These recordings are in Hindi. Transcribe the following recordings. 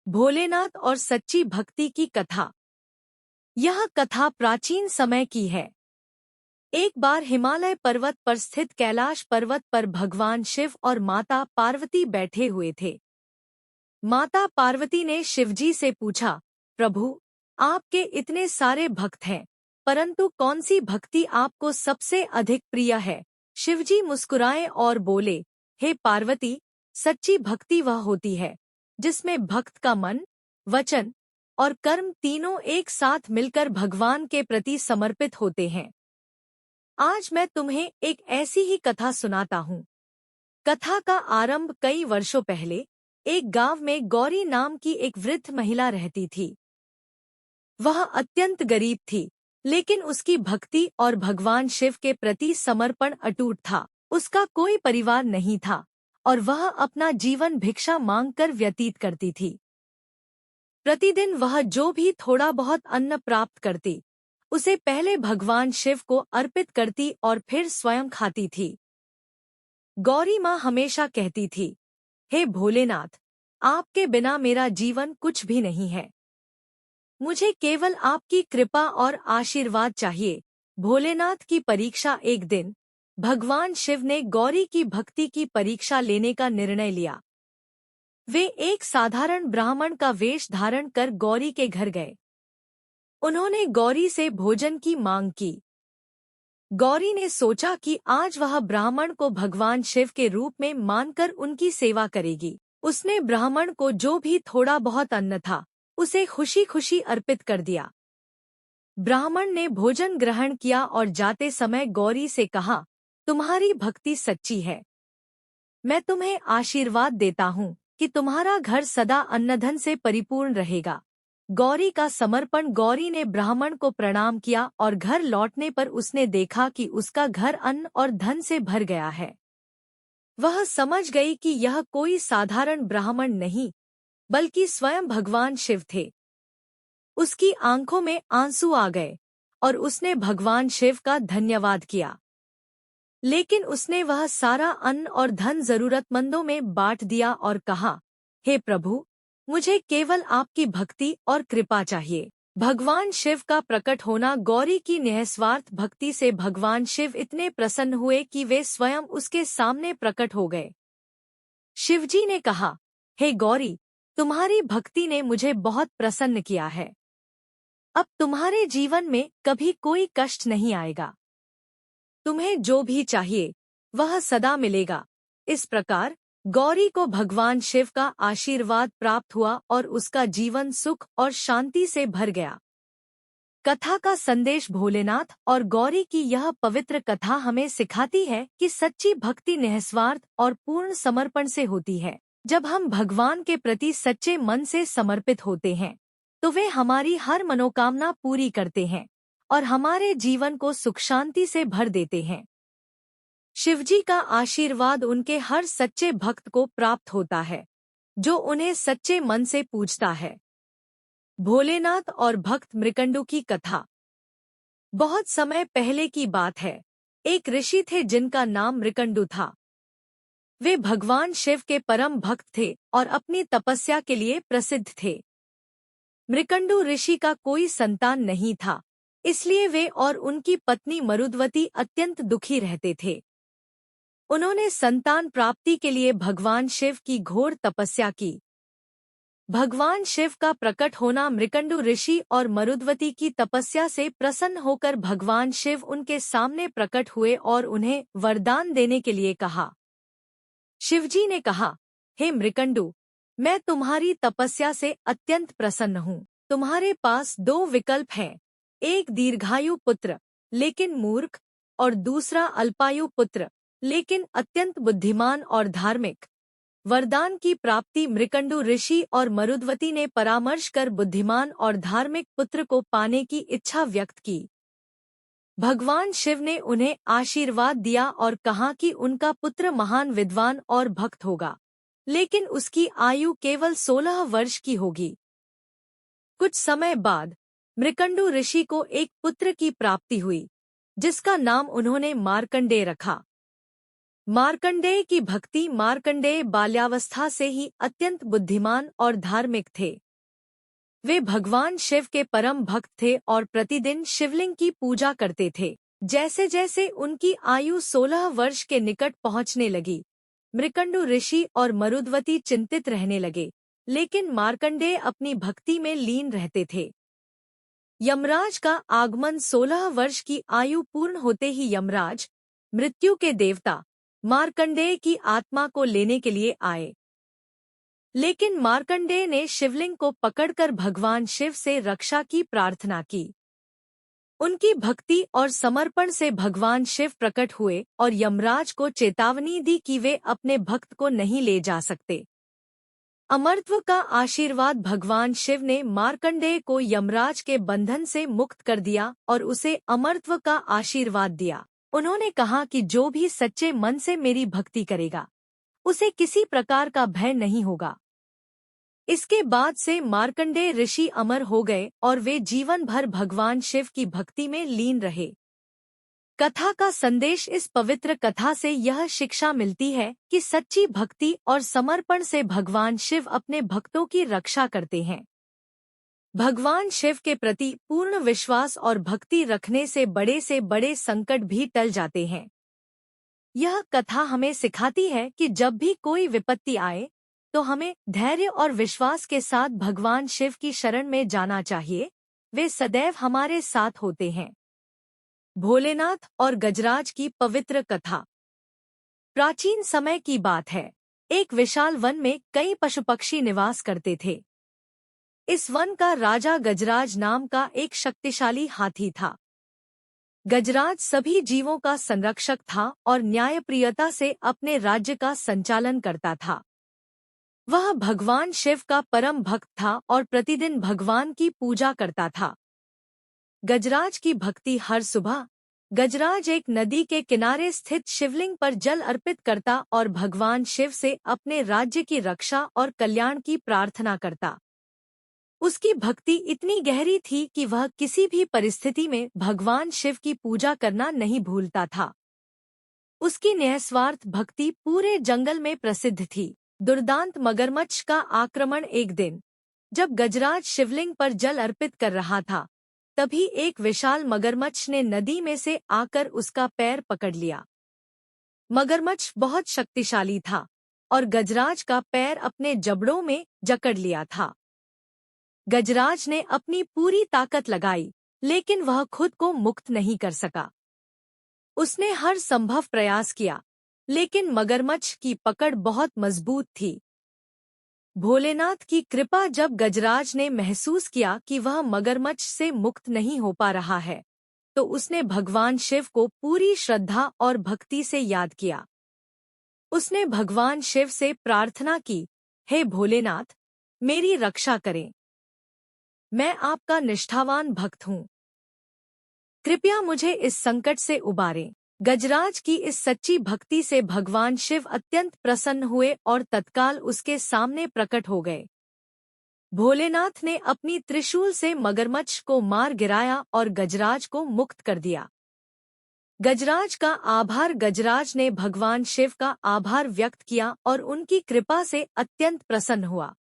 भोलेनाथ और सच्ची भक्ति की कथा। यह कथा प्राचीन समय की है। एक बार हिमालय पर्वत पर स्थित कैलाश पर्वत पर भगवान शिव और माता पार्वती बैठे हुए थे। माता पार्वती ने शिवजी से पूछा, प्रभु, आपके इतने सारे भक्त हैं, परंतु कौन सी भक्ति आपको सबसे अधिक प्रिय है? शिवजी मुस्कुराए और बोले, हे पार्वती, सच्ची भक्ति वह होती है जिसमें भक्त का मन, वचन और कर्म तीनों एक साथ मिलकर भगवान के प्रति समर्पित होते हैं। आज मैं तुम्हें एक ऐसी ही कथा सुनाता हूँ। कथा का आरंभ कई वर्षों पहले एक गांव में गौरी नाम की एक वृद्ध महिला रहती थी। वह अत्यंत गरीब थी, लेकिन उसकी भक्ति और भगवान शिव के प्रति समर्पण अटूट था। उसका कोई परिवार नहीं था और वह अपना जीवन भिक्षा मांगकर व्यतीत करती थी। प्रतिदिन वह जो भी थोड़ा बहुत अन्न प्राप्त करती, उसे पहले भगवान शिव को अर्पित करती और फिर स्वयं खाती थी। गौरी माँ हमेशा कहती थी, हे भोलेनाथ, आपके बिना मेरा जीवन कुछ भी नहीं है। मुझे केवल आपकी कृपा और आशीर्वाद चाहिए। भोलेनाथ की परीक्षा। एक दिन भगवान शिव ने गौरी की भक्ति की परीक्षा लेने का निर्णय लिया। वे एक साधारण ब्राह्मण का वेश धारण कर गौरी के घर गए। उन्होंने गौरी से भोजन की मांग की। गौरी ने सोचा कि आज वह ब्राह्मण को भगवान शिव के रूप में मानकर उनकी सेवा करेगी। उसने ब्राह्मण को जो भी थोड़ा बहुत अन्न था, उसे खुशी खुशी अर्पित कर दिया। ब्राह्मण ने भोजन ग्रहण किया और जाते समय गौरी से कहा, तुम्हारी भक्ति सच्ची है। मैं तुम्हें आशीर्वाद देता हूँ कि तुम्हारा घर सदा अन्नधन से परिपूर्ण रहेगा। गौरी का समर्पण। गौरी ने ब्राह्मण को प्रणाम किया और घर लौटने पर उसने देखा कि उसका घर अन्न और धन से भर गया है। वह समझ गई कि यह कोई साधारण ब्राह्मण नहीं, बल्कि स्वयं भगवान शिव थे। उसकी आंखों में आंसू आ गए और उसने भगवान शिव का धन्यवाद किया। लेकिन उसने वह सारा अन्न और धन जरूरतमंदों में बांट दिया और कहा, हे प्रभु, मुझे केवल आपकी भक्ति और कृपा चाहिए। भगवान शिव का प्रकट होना। गौरी की निस्वार्थ भक्ति से भगवान शिव इतने प्रसन्न हुए कि वे स्वयं उसके सामने प्रकट हो गए। शिवजी ने कहा, हे गौरी, तुम्हारी भक्ति ने मुझे बहुत प्रसन्न किया है। अब तुम्हारे जीवन में कभी कोई कष्ट नहीं आएगा। तुम्हें जो भी चाहिए वह सदा मिलेगा। इस प्रकार गौरी को भगवान शिव का आशीर्वाद प्राप्त हुआ और उसका जीवन सुख और शांति से भर गया। कथा का संदेश। भोलेनाथ और गौरी की यह पवित्र कथा हमें सिखाती है कि सच्ची भक्ति निस्वार्थ और पूर्ण समर्पण से होती है। जब हम भगवान के प्रति सच्चे मन से समर्पित होते हैं, तो वे हमारी हर मनोकामना पूरी करते हैं और हमारे जीवन को सुख शांति से भर देते हैं। शिवजी का आशीर्वाद उनके हर सच्चे भक्त को प्राप्त होता है, जो उन्हें सच्चे मन से पूजता है। भोलेनाथ और भक्त मृकंडू की कथा। बहुत समय पहले की बात है। एक ऋषि थे जिनका नाम मृकंडू था। वे भगवान शिव के परम भक्त थे और अपनी तपस्या के लिए प्रसिद्ध थे। मृकंडू ऋषि का कोई संतान नहीं था, इसलिए वे और उनकी पत्नी मरुद्वती अत्यंत दुखी रहते थे। उन्होंने संतान प्राप्ति के लिए भगवान शिव की घोर तपस्या की। भगवान शिव का प्रकट होना। मृकंडू ऋषि और मरुद्वती की तपस्या से प्रसन्न होकर भगवान शिव उनके सामने प्रकट हुए और उन्हें वरदान देने के लिए कहा। शिवजी ने कहा, हे मृकंडू, मैं तुम्हारी तपस्या से अत्यंत प्रसन्न हूँ। तुम्हारे पास दो विकल्प हैं, एक दीर्घायु पुत्र लेकिन मूर्ख, और दूसरा अल्पायु पुत्र लेकिन अत्यंत बुद्धिमान और धार्मिक। वरदान की प्राप्ति। मृकंडू ऋषि और मरुद्वती ने परामर्श कर बुद्धिमान और धार्मिक पुत्र को पाने की इच्छा व्यक्त की। भगवान शिव ने उन्हें आशीर्वाद दिया और कहा कि उनका पुत्र महान विद्वान और भक्त होगा, लेकिन उसकी आयु केवल 16 वर्ष की होगी। कुछ समय बाद मृकंडू ऋषि को एक पुत्र की प्राप्ति हुई, जिसका नाम उन्होंने मार्कंडेय रखा। मार्कंडेय की भक्ति। मार्कंडेय बाल्यावस्था से ही अत्यंत बुद्धिमान और धार्मिक थे। वे भगवान शिव के परम भक्त थे और प्रतिदिन शिवलिंग की पूजा करते थे। जैसे जैसे उनकी आयु 16 वर्ष के निकट पहुंचने लगी, मृकंडु ऋषि और मरुद्वती चिंतित रहने लगे, लेकिन मार्कंडेय अपनी भक्ति में लीन रहते थे। यमराज का आगमन 16 वर्ष की आयु पूर्ण होते ही यमराज, मृत्यु के देवता, मार्कंडेय की आत्मा को लेने के लिए आए। लेकिन मार्कंडेय ने शिवलिंग को पकड़कर भगवान शिव से रक्षा की प्रार्थना की। उनकी भक्ति और समर्पण से भगवान शिव प्रकट हुए और यमराज को चेतावनी दी कि वे अपने भक्त को नहीं ले जा सकते। अमरत्व का आशीर्वाद। भगवान शिव ने मार्कंडेय को यमराज के बंधन से मुक्त कर दिया और उसे अमरत्व का आशीर्वाद दिया। उन्होंने कहा कि जो भी सच्चे मन से मेरी भक्ति करेगा, उसे किसी प्रकार का भय नहीं होगा। इसके बाद से मार्कंडेय ऋषि अमर हो गए और वे जीवन भर भगवान शिव की भक्ति में लीन रहे। कथा का संदेश। इस पवित्र कथा से यह शिक्षा मिलती है कि सच्ची भक्ति और समर्पण से भगवान शिव अपने भक्तों की रक्षा करते हैं। भगवान शिव के प्रति पूर्ण विश्वास और भक्ति रखने से बड़े संकट भी टल जाते हैं। यह कथा हमें सिखाती है कि जब भी कोई विपत्ति आए तो हमें धैर्य और विश्वास के साथ भगवान शिव की शरण में जाना चाहिए। वे सदैव हमारे साथ होते हैं। भोलेनाथ और गजराज की पवित्र कथा। प्राचीन समय की बात है। एक विशाल वन में कई पशु पक्षी निवास करते थे। इस वन का राजा गजराज नाम का एक शक्तिशाली हाथी था। गजराज सभी जीवों का संरक्षक था और न्यायप्रियता से अपने राज्य का संचालन करता था। वह भगवान शिव का परम भक्त था और प्रतिदिन भगवान की पूजा करता था। गजराज की भक्ति। हर सुबह गजराज एक नदी के किनारे स्थित शिवलिंग पर जल अर्पित करता और भगवान शिव से अपने राज्य की रक्षा और कल्याण की प्रार्थना करता। उसकी भक्ति इतनी गहरी थी कि वह किसी भी परिस्थिति में भगवान शिव की पूजा करना नहीं भूलता था। उसकी निस्वार्थ भक्ति पूरे जंगल में प्रसिद्ध थी। दुर्दांत मगरमच्छ का आक्रमण। एक दिन जब गजराज शिवलिंग पर जल अर्पित कर रहा था, तभी एक विशाल मगरमच्छ ने नदी में से आकर उसका पैर पकड़ लिया। मगरमच्छ बहुत शक्तिशाली था और गजराज का पैर अपने जबड़ों में जकड़ लिया था। गजराज ने अपनी पूरी ताकत लगाई, लेकिन वह खुद को मुक्त नहीं कर सका। उसने हर संभव प्रयास किया, लेकिन मगरमच्छ की पकड़ बहुत मजबूत थी। भोलेनाथ की कृपा। जब गजराज ने महसूस किया कि वह मगरमच्छ से मुक्त नहीं हो पा रहा है, तो उसने भगवान शिव को पूरी श्रद्धा और भक्ति से याद किया। उसने भगवान शिव से प्रार्थना की, हे भोलेनाथ, मेरी रक्षा करें। मैं आपका निष्ठावान भक्त हूँ। कृपया मुझे इस संकट से उबारें। गजराज की इस सच्ची भक्ति से भगवान शिव अत्यंत प्रसन्न हुए और तत्काल उसके सामने प्रकट हो गए। भोलेनाथ ने अपनी त्रिशूल से मगरमच्छ को मार गिराया और गजराज को मुक्त कर दिया। गजराज का आभार। गजराज ने भगवान शिव का आभार व्यक्त किया और उनकी कृपा से अत्यंत प्रसन्न हुआ।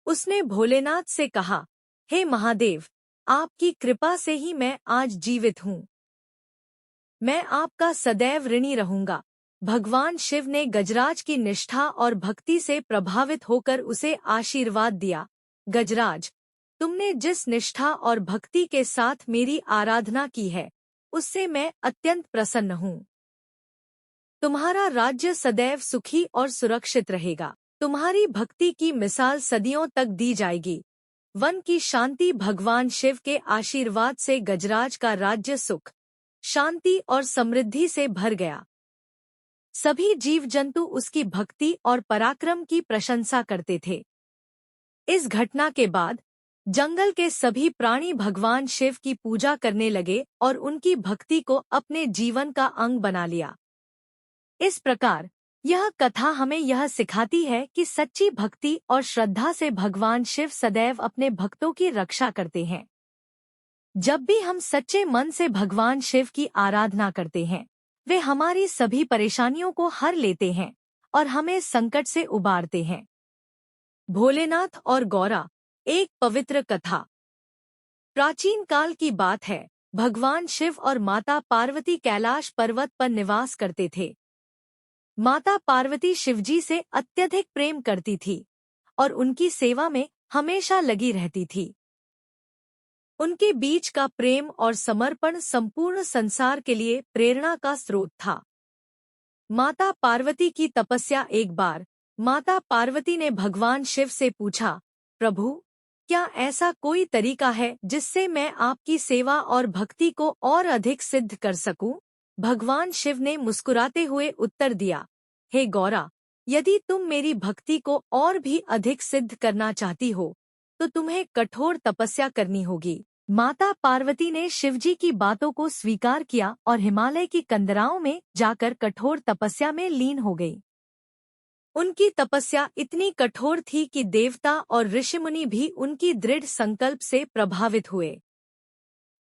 उसने भोलेनाथ से कहा, हे महादेव, आपकी कृपा से ही मैं आज जीवित हूँ। मैं आपका सदैव ऋणी रहूंगा। भगवान शिव ने गजराज की निष्ठा और भक्ति से प्रभावित होकर उसे आशीर्वाद दिया, गजराज, तुमने जिस निष्ठा और भक्ति के साथ मेरी आराधना की है, उससे मैं अत्यंत प्रसन्न हूँ। तुम्हारा राज्य सदैव सुखी और सुरक्षित रहेगा। तुम्हारी भक्ति की मिसाल सदियों तक दी जाएगी। वन की शांति। भगवान शिव के आशीर्वाद से गजराज का राज्य सुख, शांति और समृद्धि से भर गया। सभी जीव जंतु उसकी भक्ति और पराक्रम की प्रशंसा करते थे। इस घटना के बाद जंगल के सभी प्राणी भगवान शिव की पूजा करने लगे और उनकी भक्ति को अपने जीवन का अंग बना लिया। इस प्रकार यह कथा हमें यह सिखाती है कि सच्ची भक्ति और श्रद्धा से भगवान शिव सदैव अपने भक्तों की रक्षा करते हैं। जब भी हम सच्चे मन से भगवान शिव की आराधना करते हैं, वे हमारी सभी परेशानियों को हर लेते हैं और हमें संकट से उबारते हैं। भोलेनाथ और गौरा, एक पवित्र कथा। प्राचीन काल की बात है, भगवान शिव और माता पार्वती कैलाश पर्वत पर निवास करते थे। माता पार्वती शिवजी से अत्यधिक प्रेम करती थी और उनकी सेवा में हमेशा लगी रहती थी। उनके बीच का प्रेम और समर्पण संपूर्ण संसार के लिए प्रेरणा का स्रोत था। माता पार्वती की तपस्या। एक बार माता पार्वती ने भगवान शिव से पूछा, प्रभु, क्या ऐसा कोई तरीका है जिससे मैं आपकी सेवा और भक्ति को और अधिक सिद्ध कर सकूं? भगवान शिव ने मुस्कुराते हुए उत्तर दिया, हे गौरा, यदि तुम मेरी भक्ति को और भी अधिक सिद्ध करना चाहती हो तो तुम्हें कठोर तपस्या करनी होगी। माता पार्वती ने शिवजी की बातों को स्वीकार किया और हिमालय की कंदराओं में जाकर कठोर तपस्या में लीन हो गई। उनकी तपस्या इतनी कठोर थी कि देवता और ऋषिमुनि भी उनकी दृढ़ संकल्प से प्रभावित हुए।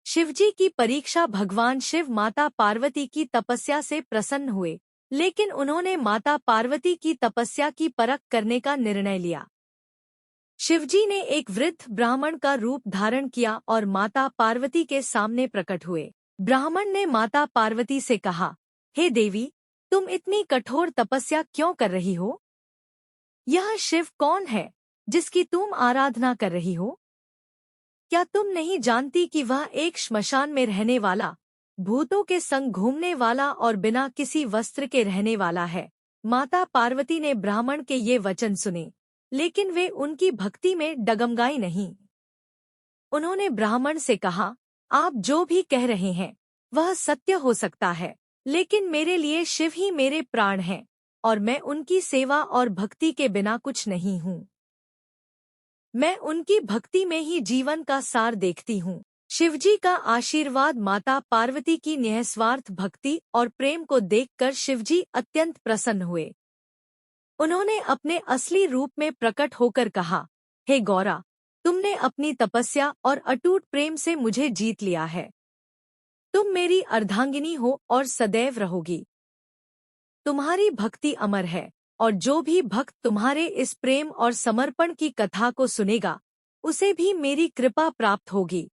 शिवजी की परीक्षा। भगवान शिव माता पार्वती की तपस्या से प्रसन्न हुए, लेकिन उन्होंने माता पार्वती की तपस्या की परख करने का निर्णय लिया। शिवजी ने एक वृद्ध ब्राह्मण का रूप धारण किया और माता पार्वती के सामने प्रकट हुए। ब्राह्मण ने माता पार्वती से कहा, हे देवी, तुम इतनी कठोर तपस्या क्यों कर रही हो? यह शिव कौन है जिसकी तुम आराधना कर रही हो? क्या तुम नहीं जानती कि वह एक श्मशान में रहने वाला, भूतों के संग घूमने वाला और बिना किसी वस्त्र के रहने वाला है? माता पार्वती ने ब्राह्मण के ये वचन सुने, लेकिन वे उनकी भक्ति में डगमगाई नहीं। उन्होंने ब्राह्मण से कहा, आप जो भी कह रहे हैं वह सत्य हो सकता है, लेकिन मेरे लिए शिव ही मेरे प्राण हैं और मैं उनकी सेवा और भक्ति के बिना कुछ नहीं हूँ। मैं उनकी भक्ति में ही जीवन का सार देखती हूँ। शिवजी का आशीर्वाद। माता पार्वती की निस्वार्थ भक्ति और प्रेम को देखकर शिवजी अत्यंत प्रसन्न हुए। उन्होंने अपने असली रूप में प्रकट होकर कहा, हे गौरा, तुमने अपनी तपस्या और अटूट प्रेम से मुझे जीत लिया है। तुम मेरी अर्धांगिनी हो और सदैव रहोगी। तुम्हारी भक्ति अमर है और जो भी भक्त तुम्हारे इस प्रेम और समर्पण की कथा को सुनेगा उसे भी मेरी कृपा प्राप्त होगी।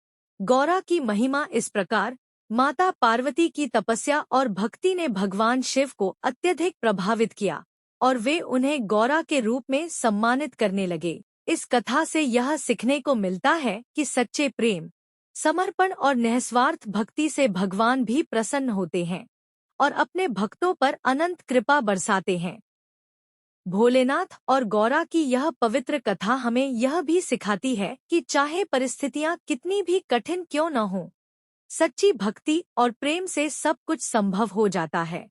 गौरा की महिमा। इस प्रकार माता पार्वती की तपस्या और भक्ति ने भगवान शिव को अत्यधिक प्रभावित किया और वे उन्हें गौरा के रूप में सम्मानित करने लगे। इस कथा से यह सीखने को मिलता है कि सच्चे प्रेम, समर्पण और निस्वार्थ भक्ति से भगवान भी प्रसन्न होते हैं और अपने भक्तों पर अनंत कृपा बरसाते हैं। भोलेनाथ और गौरा की यह पवित्र कथा हमें यह भी सिखाती है कि चाहे परिस्थितियां कितनी भी कठिन क्यों न हों, सच्ची भक्ति और प्रेम से सब कुछ संभव हो जाता है।